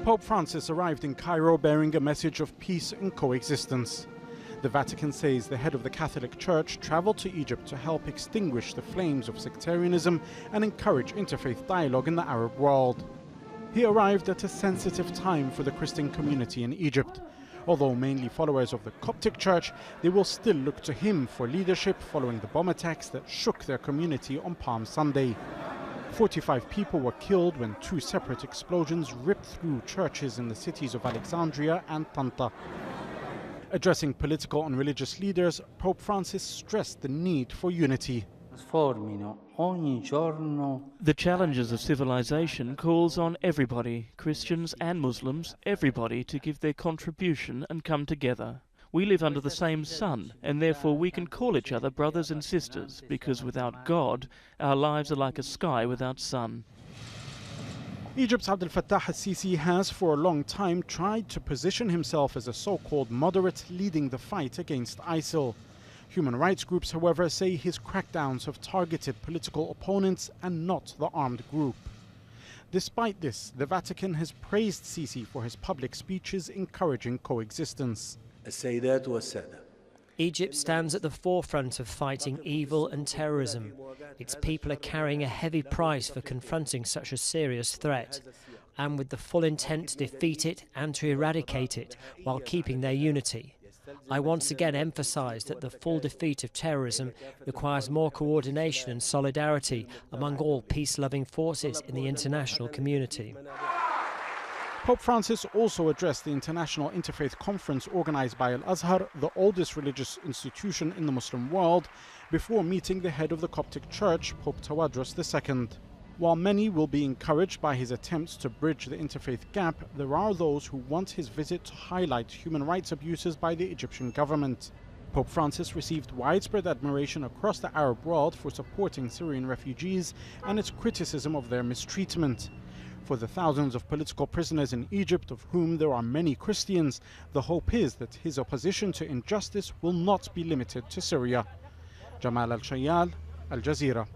Pope Francis arrived in Cairo bearing a message of peace and coexistence. The Vatican says the head of the Catholic Church traveled to Egypt to help extinguish the flames of sectarianism and encourage interfaith dialogue in the Arab world. He arrived at a sensitive time for the Christian community in Egypt. Although mainly followers of the Coptic Church, they will still look to him for leadership following the bomb attacks that shook their community on Palm Sunday. 45 people were killed when two separate explosions ripped through churches in the cities of Alexandria and Tanta. Addressing political and religious leaders, Pope Francis stressed the need for unity. The challenges of civilization calls on everybody, Christians and Muslims, everybody to give their contribution and come together. We live under the same sun, and therefore we can call each other brothers and sisters, because without God, our lives are like a sky without sun. Egypt's Abdel Fattah al-Sisi has for a long time tried to position himself as a so-called moderate leading the fight against ISIL. Human rights groups, however, say his crackdowns have targeted political opponents and not the armed group. Despite this, the Vatican has praised Sisi for his public speeches encouraging coexistence. Egypt stands at the forefront of fighting evil and terrorism. Its people are carrying a heavy price for confronting such a serious threat, and with the full intent to defeat it and to eradicate it while keeping their unity. I once again emphasize that the full defeat of terrorism requires more coordination and solidarity among all peace-loving forces in the international community. Pope Francis also addressed the International Interfaith Conference organized by Al-Azhar, the oldest religious institution in the Muslim world, before meeting the head of the Coptic Church, Pope Tawadros II. While many will be encouraged by his attempts to bridge the interfaith gap, there are those who want his visit to highlight human rights abuses by the Egyptian government. Pope Francis received widespread admiration across the Arab world for supporting Syrian refugees and its criticism of their mistreatment. For the thousands of political prisoners in Egypt, of whom there are many Christians, the hope is that his opposition to injustice will not be limited to Syria. Jamal Al-Shayal, Al-Jazerra.